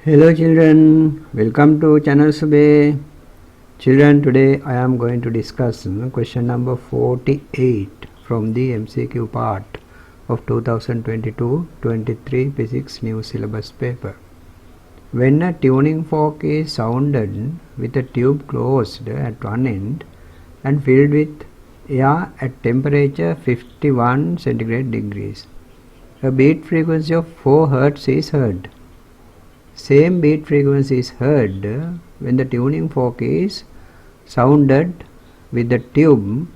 Hello children, welcome to channel Sube. Children, today I am going to discuss question number 48 from the MCQ part of 2022-23 Physics New Syllabus paper. When a tuning fork is sounded with a tube closed at one end and filled with air at temperature 51 centigrade degrees, a beat frequency of 4 Hz is heard. Same beat frequency is heard when the tuning fork is sounded with the tube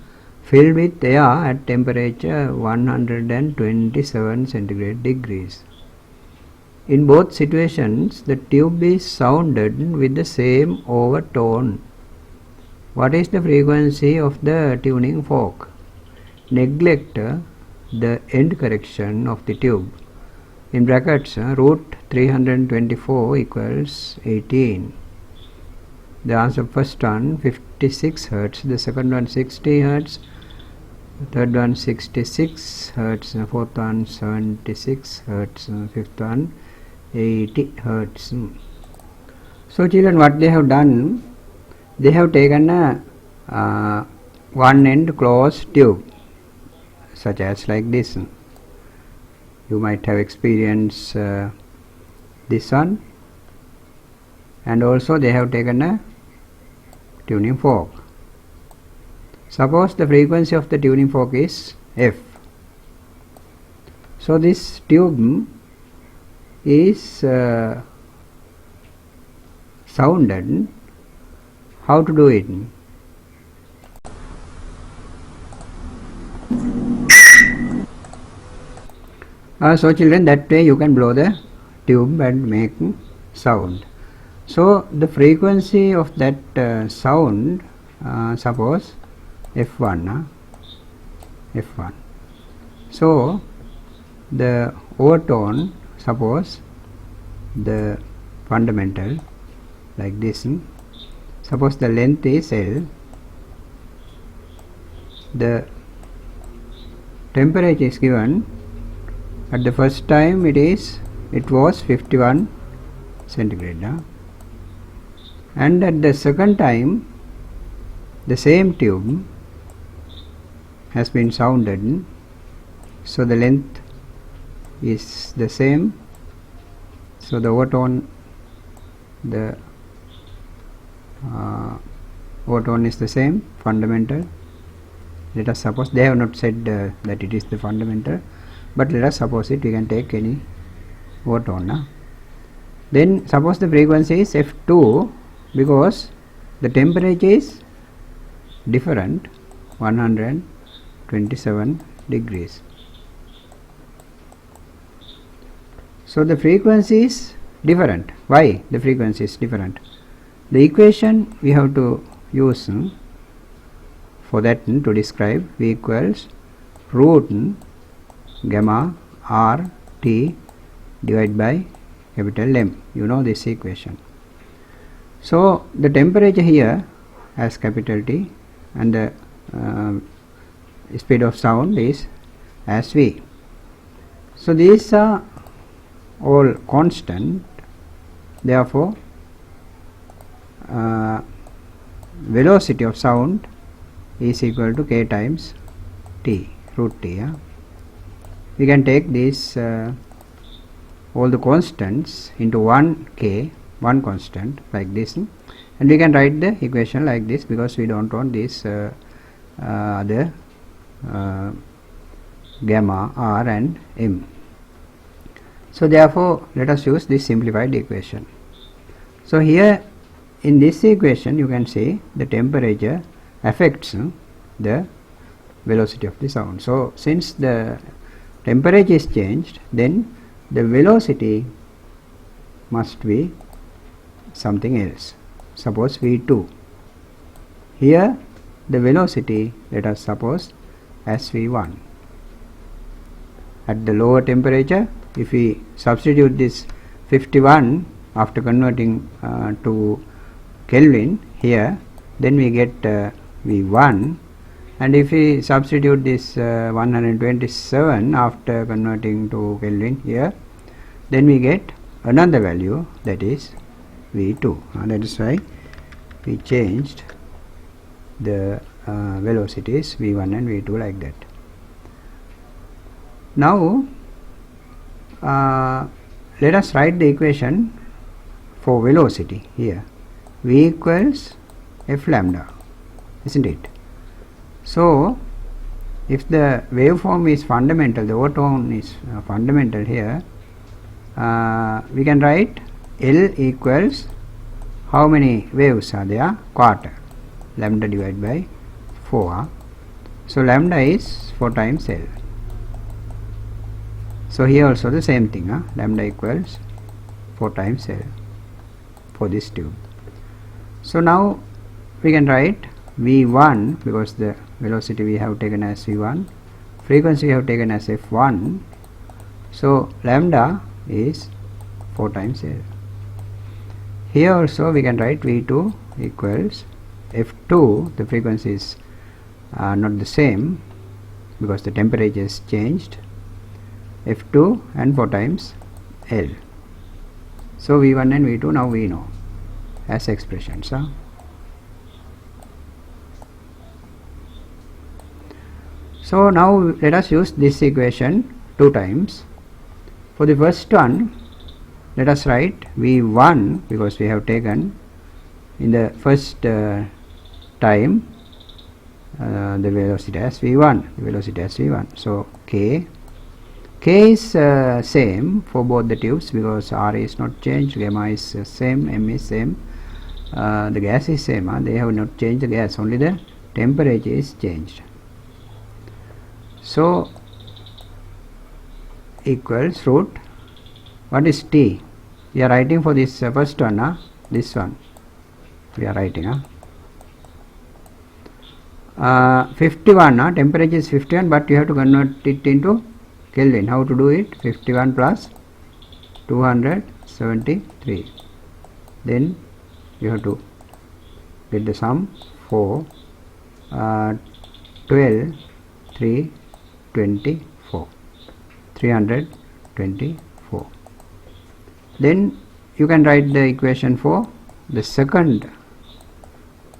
filled with air at temperature 127 centigrade degrees. In both situations, the tube is sounded with the same overtone. What is the frequency of the tuning fork? Neglect the end correction of the tube. In brackets, root 324 equals 18. The answer first one 56 Hz, the second one 60 Hz, third one 66 Hz, fourth one 76 Hz, fifth one 80 Hz. So children, what they have done, they have taken a one end closed tube such as like this. You might have experienced this one, and also they have taken a tuning fork. Suppose the frequency of the tuning fork is F. So this tube is sounded. How to do it? So children, that way you can blow the tube and make sound. So the frequency of that sound, suppose F1, F1. So the overtone, suppose the fundamental like this. Suppose the length is L. The temperature is given. At the first time it was 51 centigrade, and at the second time the same tube has been sounded, so the length is the same, so the overtone is the same, fundamental. Let us suppose, they have not said that it is the fundamental, but let us suppose it, we can take any overtone. Then suppose the frequency is F2, because the temperature is different, 127 degrees. So the frequency is different. Why the frequency is different? The equation we have to use for that to describe V equals root gamma R T divided by capital M. You know this equation. So the temperature here as capital T, and the speed of sound is as V. So these are all constant. Therefore velocity of sound is equal to K times T, root T. We can take these all the constants into one K, one constant like this, and we can write the equation like this, because we don't want this other gamma R and M. So therefore let us use this simplified equation. So here in this equation you can see the temperature affects the velocity of the sound. So since the temperature is changed, then the velocity must be something else. Suppose V2. Here the velocity, let us suppose as V1. At the lower temperature, if we substitute this 51 after converting to Kelvin here, then we get V1, and if we substitute this 127 after converting to Kelvin here, then we get another value, that is v2. That is why we changed the velocities v1 and v2 like that. Now let us write the equation for velocity here. V equals f lambda, isn't it? So if the waveform is fundamental, the overtone is fundamental here, we can write L equals, how many waves are there? Quarter, lambda divided by 4. So lambda is 4 times L. So here also the same thing, lambda equals 4 times L for this tube. So now we can write V1, because the velocity we have taken as V1, frequency we have taken as F1, so lambda is 4 times L. Here also we can write V2 equals F2, the frequency is not the same because the temperature is changed, F2 and 4 times L. So V1 and V2 now we know as expressions. So now let us use this equation 2 times. For the first one, let us write V1, because we have taken in the first time the velocity as V1, so K is same for both the tubes because R is not changed, gamma is same, M is same, the gas is same, they have not changed the gas, only the temperature is changed. So equals root, what is T? We are writing for this first one, this one we are writing 51, temperature is 51, but you have to convert it into Kelvin. How to do it? 51 plus 273, then you have to get the sum 4, 12, 3, 24, 324. Then you can write the equation for the second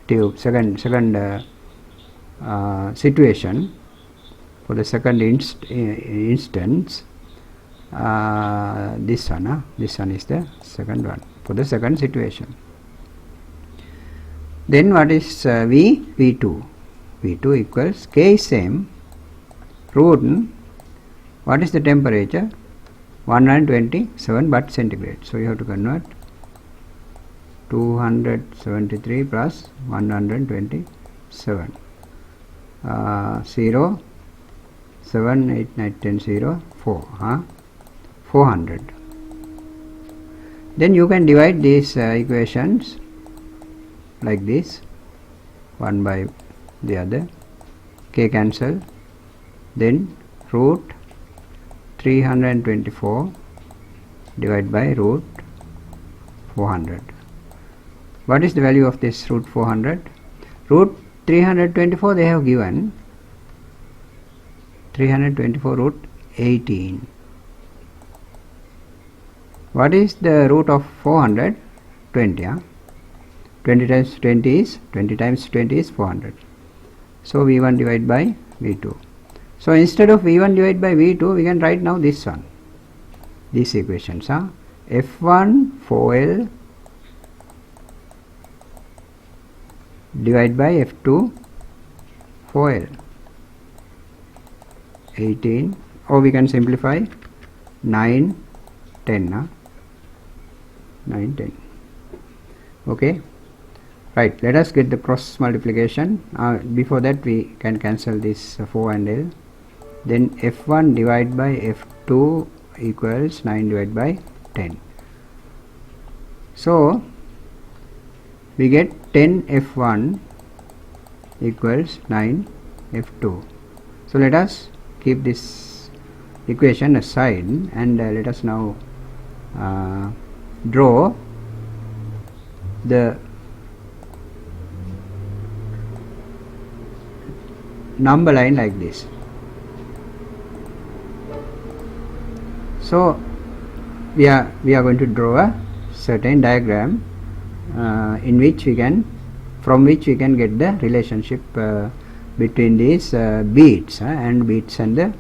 tube, second situation, for the second instance, this one is the second one for the second situation. Then what is V2 equals, K is same, root, what is the temperature? 127 but centigrade, so you have to convert 273 plus 127, 0, 7, 8, 9, 10, 0, 4, 400. Then you can divide these equations like this, one by the other, K cancel, then root 324 divided by root 400. What is the value of this root 400? Root 324 they have given 324 root 18. What is the root of 400? 20. 20 times 20 is 20 times 20 is 400. So V1 divided by V2. So instead of V1 divided by V2, we can write now this one, these equations. F1 4L divided by F2 4L 18, or we can simplify 9 10, 9 10. Okay, right, let us get the cross multiplication. Before that we can cancel this 4 and L. Then F1 divided by F2 equals 9 divided by 10. So we get 10 F1 equals 9 F2. So let us keep this equation aside and let us now draw the number line like this. we are going to draw a certain diagram in which we can get the relationship between these beats and the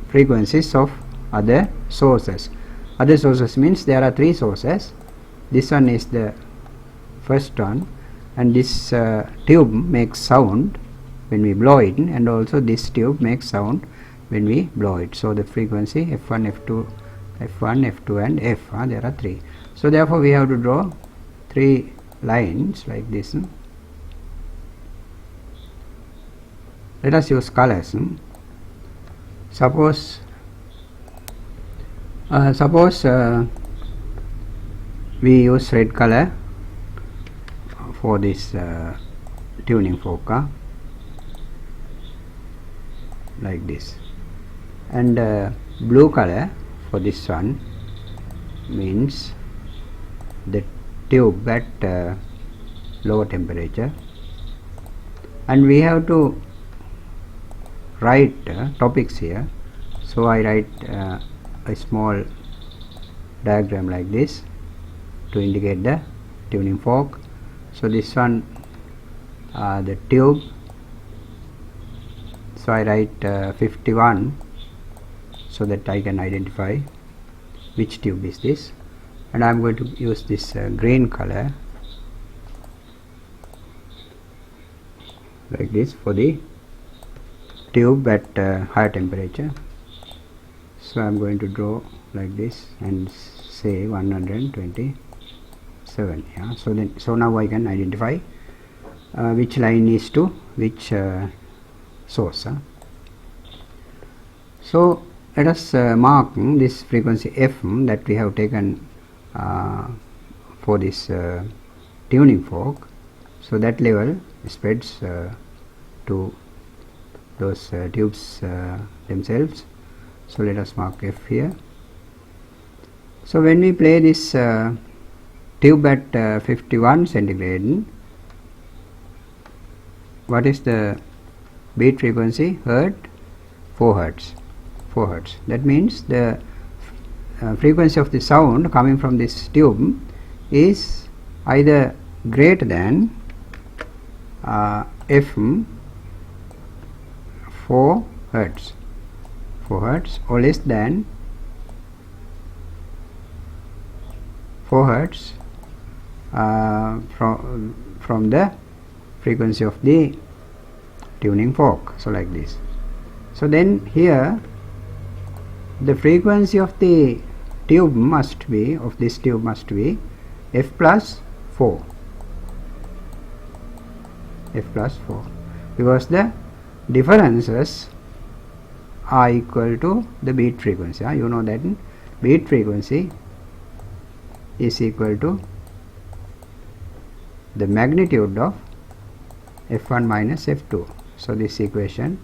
frequencies of other sources. Other sources means there are three sources. This one is the first one, and this tube makes sound when we blow it, and also this tube makes sound when we blow it. So the frequency F1, F2, and F, there are three. So therefore we have to draw three lines like this. Let us use colors. Suppose we use red color for this tuning fork, like this, and blue color for this one means the tube at lower temperature, and we have to write topics here. So I write a small diagram like this to indicate the tuning fork. So this one the tube, so I write 51 so that I can identify which tube is this, and I am going to use this green color like this for the tube at higher temperature. So I am going to draw like this and say 127. Yeah. So now I can identify which line is to which source. So let us mark this frequency F that we have taken for this tuning fork. So that level spreads to those tubes themselves. So let us mark F here. So when we play this tube at 51 centigrade, what is the beat frequency? Hertz, 4 hertz. 4 hertz. That means the frequency of the sound coming from this tube is either greater than F 4 hertz, or less than 4 hertz from the frequency of the tuning fork. So like this. So then here the frequency of the tube must be F plus 4, because the differences are equal to the beat frequency. You know that beat frequency is equal to the magnitude of F1 minus F2. So this equation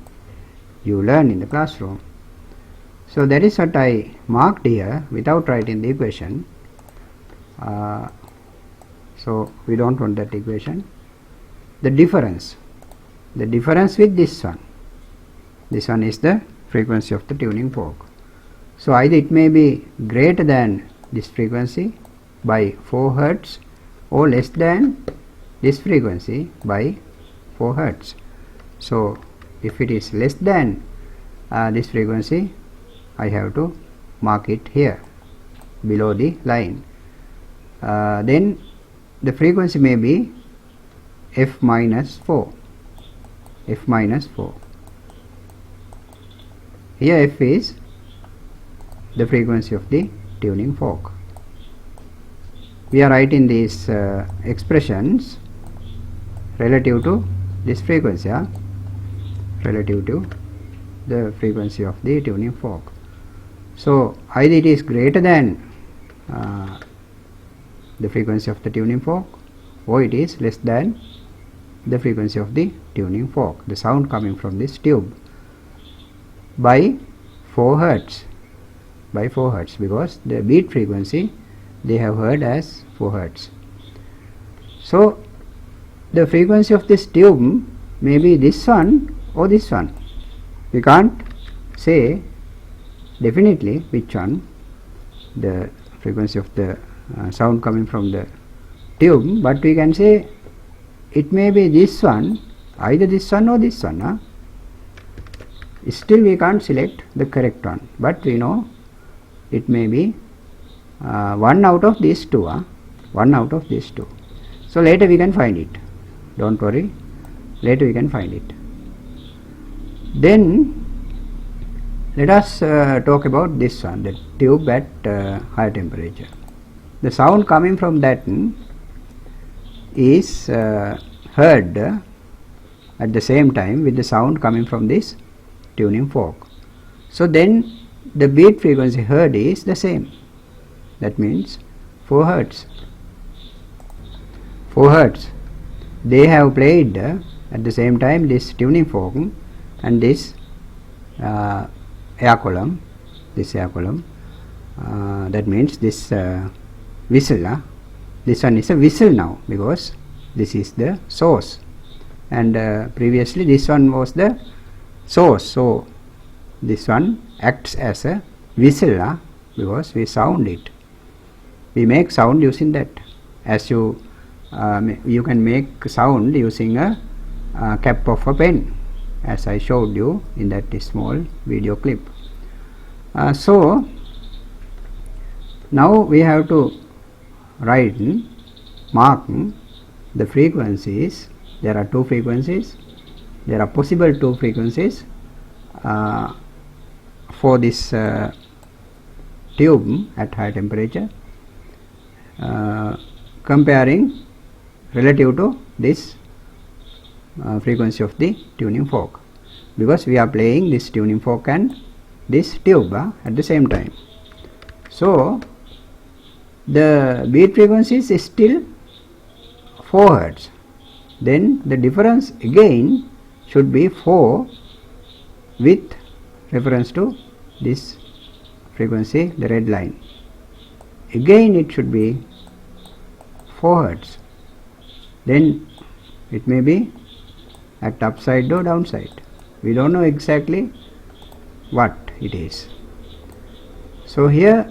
you learn in the classroom. So that is what I marked here without writing the equation. So we don't want that equation. The difference with this one is the frequency of the tuning fork. So either it may be greater than this frequency by 4 hertz or less than this frequency by 4 hertz. So if it is less than this frequency, I have to mark it here below the line. Then the frequency may be F minus 4. Here F is the frequency of the tuning fork. We are writing these expressions relative to this frequency, relative to the frequency of the tuning fork. So either it is greater than the frequency of the tuning fork, or it is less than the frequency of the tuning fork, the sound coming from this tube, by 4 hertz, because the beat frequency they have heard as 4 hertz. So the frequency of this tube may be this one or this one. We can't say definitely which one, the frequency of the sound coming from the tube, but we can say it may be this one, either this one or this one. Still we can't select the correct one, but we know it may be one out of these two. One out of these two. So later we can find it. Don't worry. Later we can find it. Then let us talk about this one, the tube at higher temperature. The sound coming from that is heard at the same time with the sound coming from this tuning fork. So then the beat frequency heard is the same. That means 4 Hertz. 4 Hertz. They have played at the same time this tuning fork and this air column. This air column. That means this whistle. This one is a whistle now because this is the source, and previously this one was the source. So this one acts as a whistle because we sound it. We make sound using that. As you can make sound using a cap of a pen, as I showed you in that small video clip. So now we have to mark the frequencies. There are 2 frequencies. There are possible 2 frequencies for this tube at high temperature, comparing relative to this frequency of the tuning fork, because we are playing this tuning fork and this tube at the same time. So the beat frequency is still 4 Hertz. Then the difference again should be 4 with reference to this frequency, the red line. Again it should be 4 Hertz. Then it may be at upside or downside. We don't know exactly what it is. So here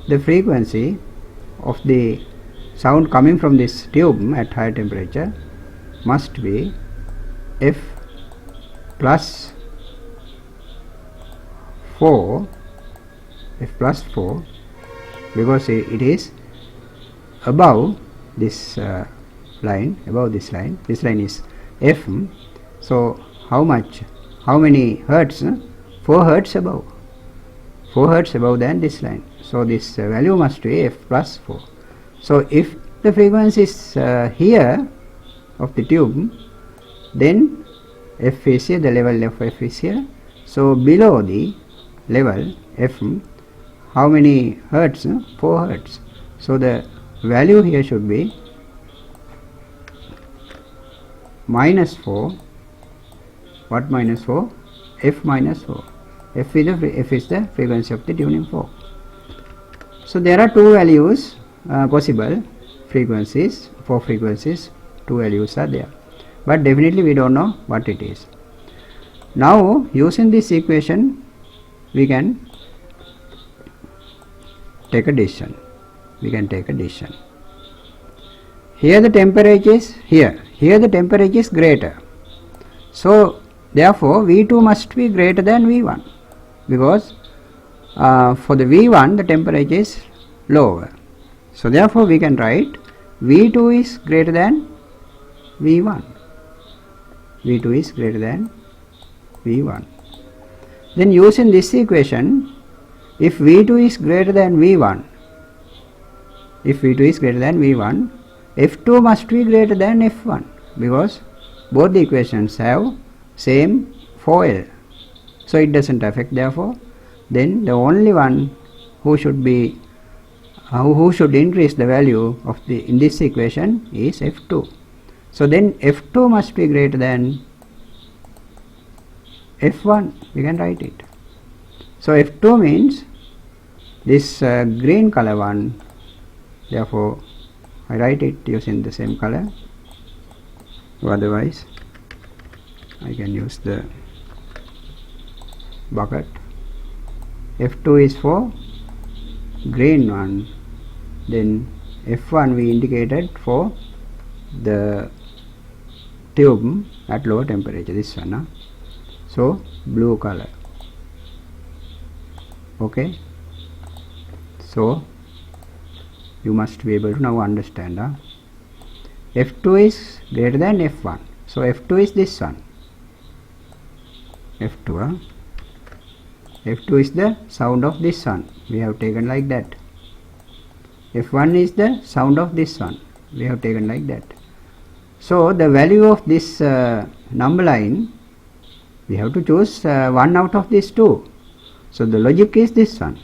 the frequency of the sound coming from this tube at higher temperature must be f plus 4, because it is above this line, this line is f. So how many hertz? 4 hertz above, 4 hertz above than this line. So this value must be f plus 4. So if the frequency is here of the tube, then f is here, the level of f is here. So below the level f, how many hertz? 4 hertz. So the value here should be minus 4. What minus 4? F minus 4. F is the frequency of the tuning fork. So there are 2 values possible frequencies, 4 frequencies, 2 values are there, but definitely we don't know what it is. Now using this equation we can take a decision. Here the temperature is here the temperature is greater, so therefore V2 must be greater than V1, because for the V1 the temperature is lower. So therefore we can write V2 is greater than V1. V2 is greater than V1. Then using this equation, if V2 is greater than V1, F2 must be greater than F1, because both the equations have same 4L. So it doesn't affect. Therefore, then the only one who should increase the value of in this equation is F2. So then F2 must be greater than F1. We can write it. So F2 means this green color one. Therefore, I write it using the same color. Otherwise, I can use the bucket. F2 is for green one, then F1 we indicated for the tube at lower temperature, this one, so blue color. Okay, so you must be able to now understand. F2 is greater than F1, so F2 is this one. F2 F2 is the sound of this one, we have taken like that. F1 is the sound of this one, we have taken like that. So the value of this number line, we have to choose one out of these two. So the logic is this one.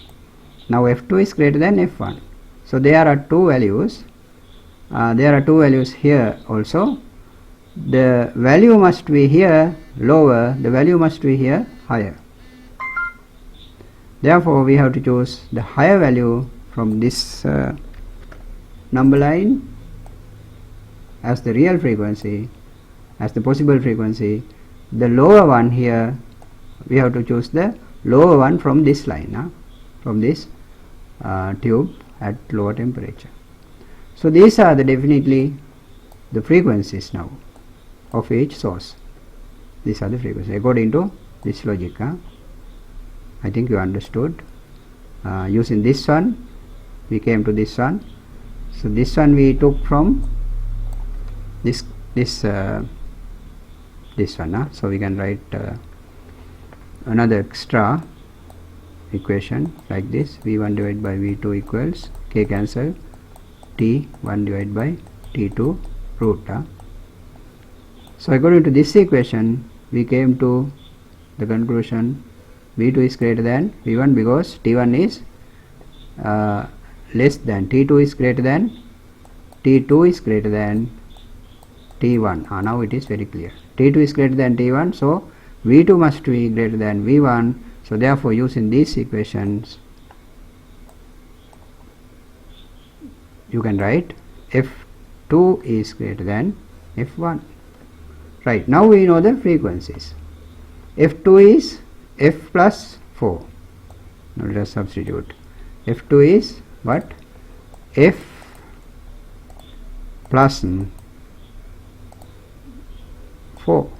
Now F2 is greater than F1. So there are two values. There are two values here also. The value must be here lower, the value must be here higher. Therefore we have to choose the higher value from this number line as the real frequency, as the possible frequency. The lower one here, we have to choose the lower one from this line, from this tube at lower temperature. So these are definitely the frequencies now of each source. These are the frequencies according to this logic. I think you understood. Using this one, we came to this one. So this one we took from this one. So we can write another extra equation like this: V1 divided by V2 equals K cancel T1 divided by T2 root. So according to this equation, we came to the conclusion V2 is greater than V1 because T1 is less than, T2 is greater than, T2 is greater than T1. Now it is very clear. T2 is greater than T1, so V2 must be greater than V1. So therefore using these equations, you can write F2 is greater than F1. Right, now we know the frequencies. F2 is F plus 4. Now let us substitute. F2 is what? F plus 4.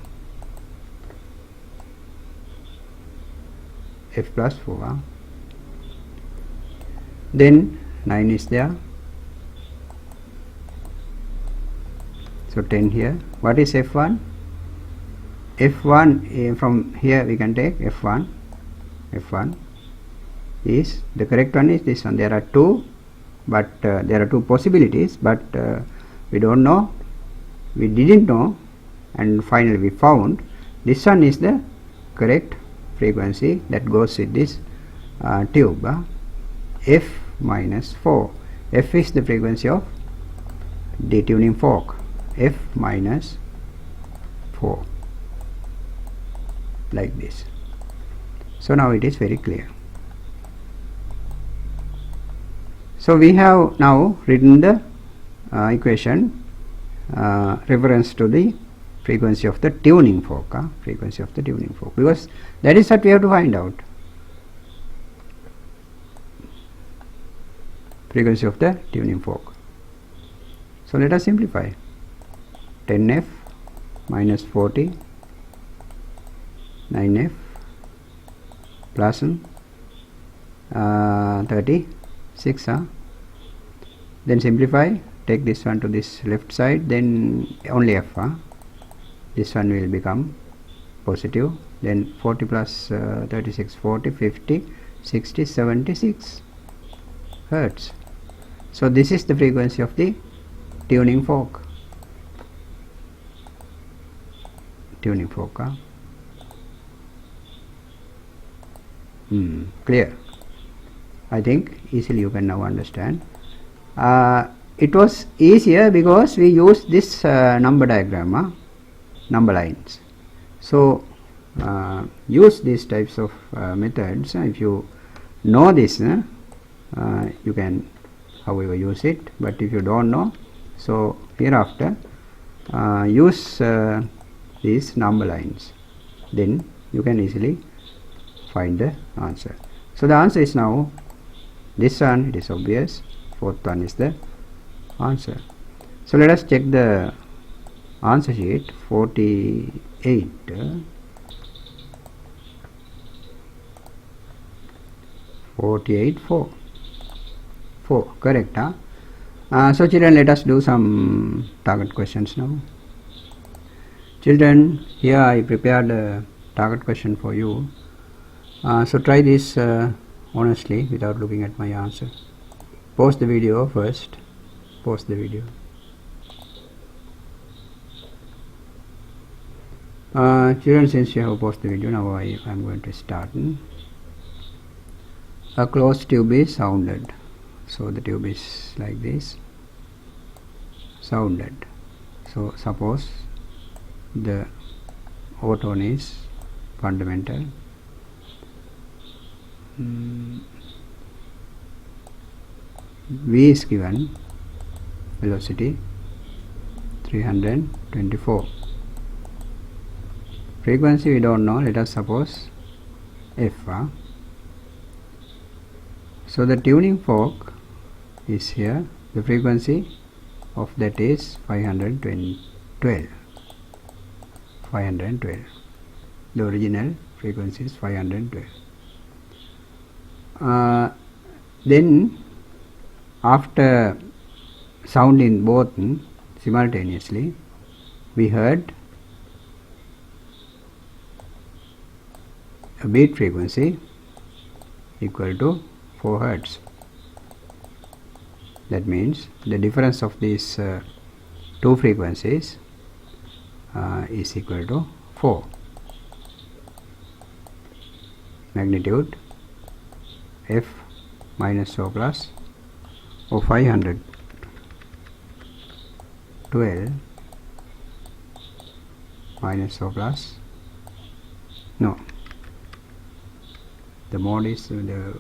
F plus 4. Then 9 is there. So 10 here. What is F1? F1 from here we can take F1. F1 is the correct one is this one. There are two, but there are two possibilities, but we don't know, we didn't know, and finally we found this one is the correct frequency that goes with this tube. F minus 4. F is the frequency of detuning fork. F minus 4, like this. So now it is very clear. So we have now written the equation reference to the frequency of the tuning fork, frequency of the tuning fork, because that is what we have to find out. Frequency of the tuning fork. So let us simplify. 10F minus 40, 9F plus 36. Then simplify, take this one to this left side, then only F. This one will become positive. Then 40 plus 36, 40, 50, 60, 76 hertz. So this is the frequency of the tuning fork. Tuning fork. Clear? I think easily you can now understand. It was easier because we used this number diagram, number lines. So use these types of methods. If you know this, you can however use it, but if you don't know, so hereafter use these number lines, then you can easily find the answer. So the answer is now this one, it is obvious. Fourth one is the answer. So let us check the answer sheet. 48 4 correct, huh? So children, let us do some target questions now. Children, here I prepared a target question for you. So try this honestly without looking at my answer. Pause the video first. Pause the video. Children, since you have paused the video, now I am going to start. A closed tube is sounded. So the tube is like this, sounded. So suppose the overtone is fundamental. V is given, velocity 324. Frequency we don't know, let us suppose F. So the tuning fork is here, the frequency of that is 512. The original frequency is 512. Then after sounding both simultaneously, we heard a beat frequency equal to 4 Hertz. That means the difference of these two frequencies is equal to 4. Magnitude F minus O plus O 512 minus O plus, no, the mode is, the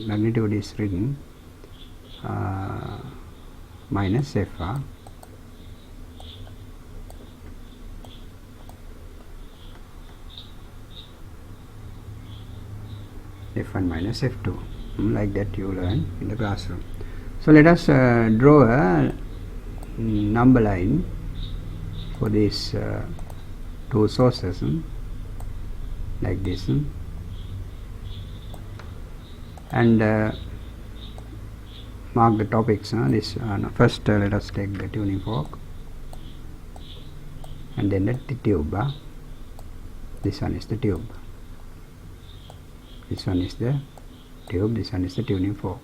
magnitude is written minus F. F1 minus F2, like that you learn in the classroom. So let us draw a number line for these two sources, like this, and mark the topics. This first let us take the tuning fork, and then the tube. This one is the tube, this one is the tube, this one is the tuning fork.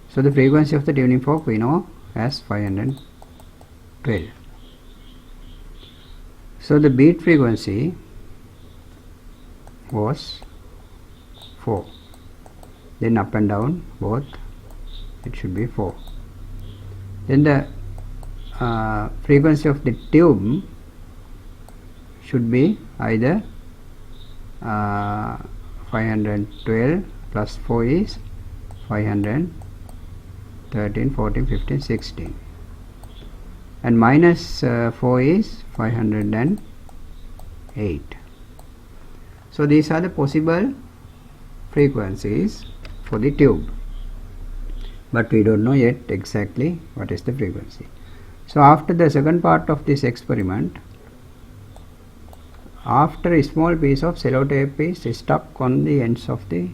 So the frequency of the tuning fork we know as 512. So the beat frequency was 4. Then up and down both, it should be 4. Then the frequency of the tube should be either 512 plus 4 is 513, 14, 15, 16, and minus 4 is 508. So these are the possible frequencies for the tube, but we don't know yet exactly what is the frequency. So after the second part of this experiment, after a small piece of sellotape is stuck on the ends of the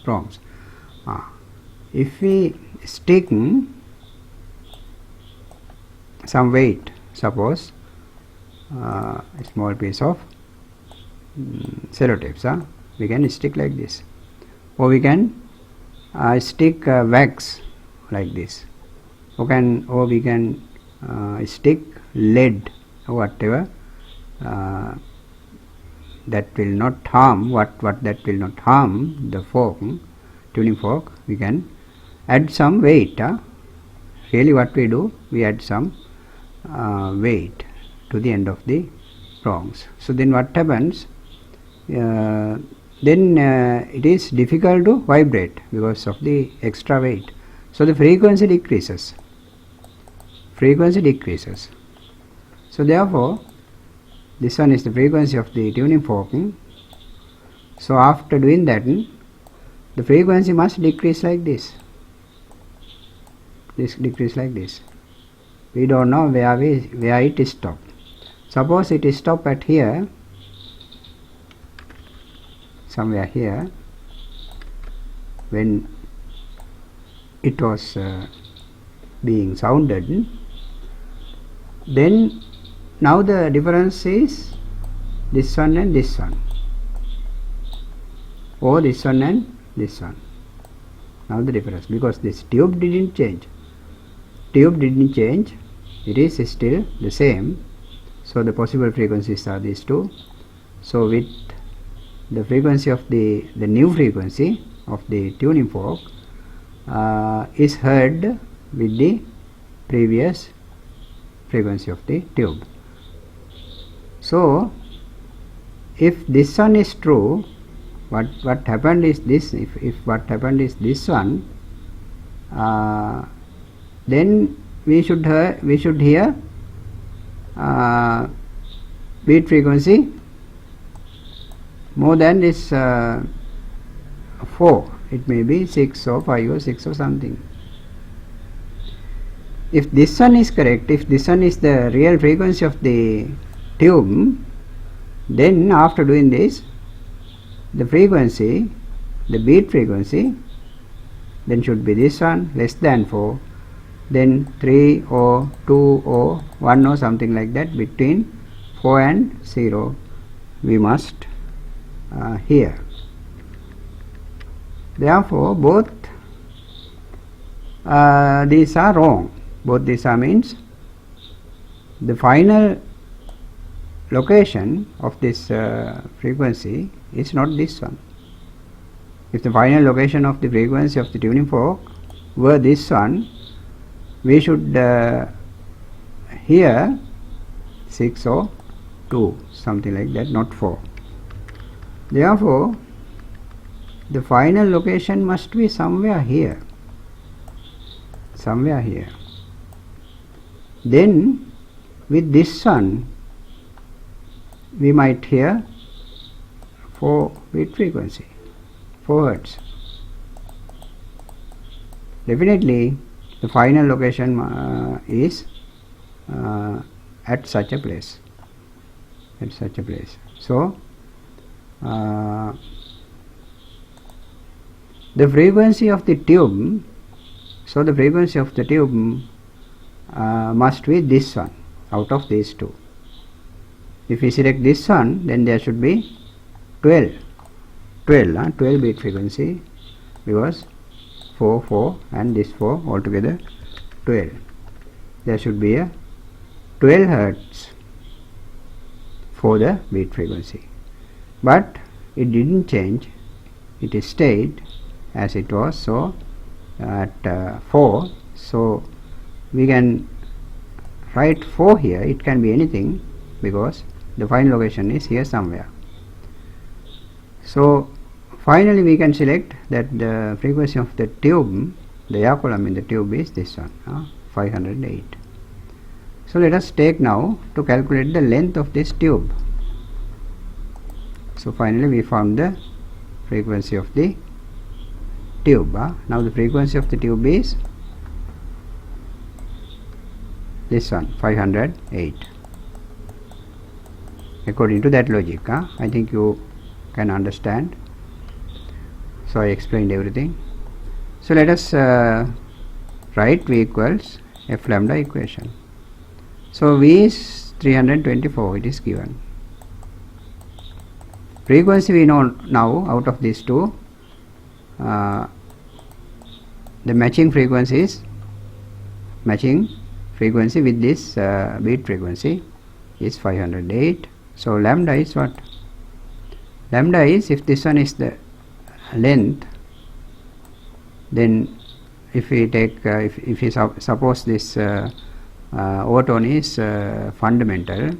prongs, if we stick some weight, suppose a small piece of sellotapes, we can stick like this, or we can stick wax like this, or we can stick lead or whatever that will not harm, what that will not harm the fork, tuning fork. We can add some weight. Really what we do, we add some weight to the end of the prongs. So then what happens, then it is difficult to vibrate because of the extra weight. So the frequency decreases. So therefore this one is the frequency of the tuning fork. So after doing that, the frequency must decrease like this. this decrease like this. We don't know where it is stopped. Suppose it is stopped at here, somewhere here, when it was being sounded, then now the difference is this one and this one, or this one and this one. Now the difference, because this tube didn't change. It is still the same. So the possible frequencies are these two. So with the frequency of the new frequency of the tuning fork is heard with the previous frequency of the tube. So if this one is true, what happened is this. If what happened is this one, then we should hear beat frequency more than this 4. It may be 6 or 5 or 6 or something. If this one is correct, if this one is the real frequency of the tube, then after doing this, the frequency, the beat frequency, then should be this one, less than 4, then 3 or 2 or 1 or something like that. Between 4 and 0 we must hear. Therefore both these are wrong. Both these are means the final location of this frequency is not this one. If the final location of the frequency of the tuning fork were this one, we should hear 6 or 2, something like that, not 4. Therefore the final location must be somewhere here. Then with this one we might hear 4 beat frequency, 4 Hertz. Definitely the final location is at such a place. So the frequency of the tube, must be this one out of these two. If we select this one, then there should be 12 beat frequency, because 4 and this 4 altogether 12. There should be a 12 Hertz for the beat frequency, but it didn't change. It stayed as it was. So at 4, so we can write 4 here. It can be anything, because the final location is here somewhere. So finally we can select that the frequency of the tube, the air column in the tube, is this one, 508. So let us take now to calculate the length of this tube. So finally we found the frequency of the tube. Now the frequency of the tube is this one, 508. According to that logic, I think you can understand. So I explained everything. So let us write V equals F lambda equation. So V is 324, it is given. Frequency we know now out of these two. The matching frequency with this beat frequency is 508. So lambda is what? Lambda is, if this one is the length, then if we take if we suppose this overtone is fundamental,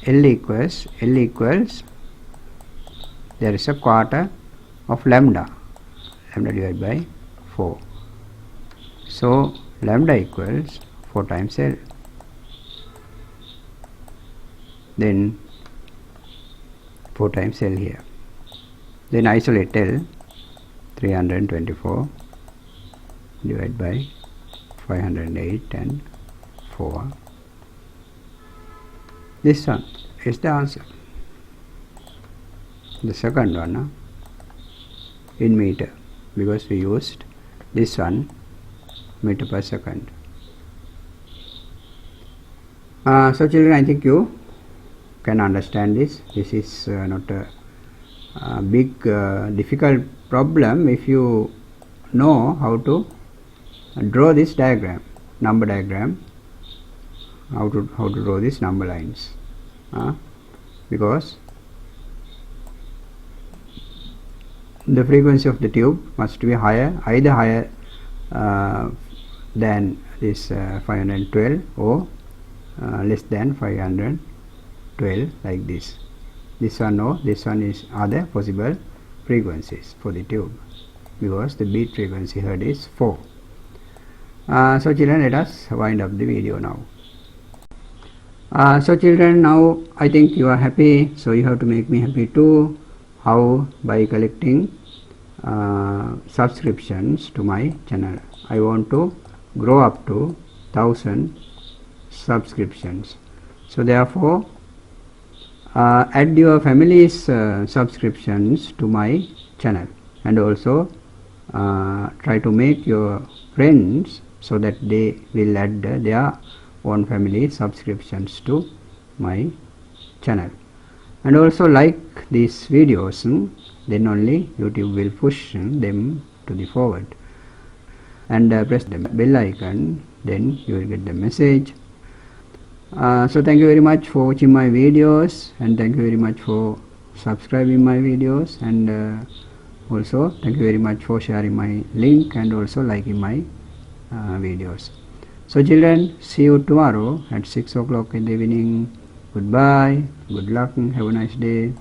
L equals there is a quarter of lambda divided by 4. So lambda equals 4 times L. Then 4 times L here. Then isolate L. 324 divided by 508 and 4. This one is the answer. The second one in meter, because we used this one meter per second. So children, I think you can understand this. This is not a big difficult problem if you know how to draw this diagram, number diagram, how to draw these number lines, because the frequency of the tube must be higher, either higher than this 512 or less than 512, like this. This one or this one is other possible frequencies for the tube, because the beat frequency heard is 4. So children, let us wind up the video now. So children, now I think you are happy, so you have to make me happy too. How? By collecting subscriptions to my channel. I want to grow up to 1000 subscriptions. So therefore, add your family's subscriptions to my channel, and also try to make your friends so that they will add their own family subscriptions to my channel, and also like these videos, then only YouTube will push them to the forward, and press the bell icon, then you will get the message. So thank you very much for watching my videos, and thank you very much for subscribing my videos, and also thank you very much for sharing my link and also liking my videos. So children, see you tomorrow at 6 o'clock in the evening. Goodbye, good luck, have a nice day.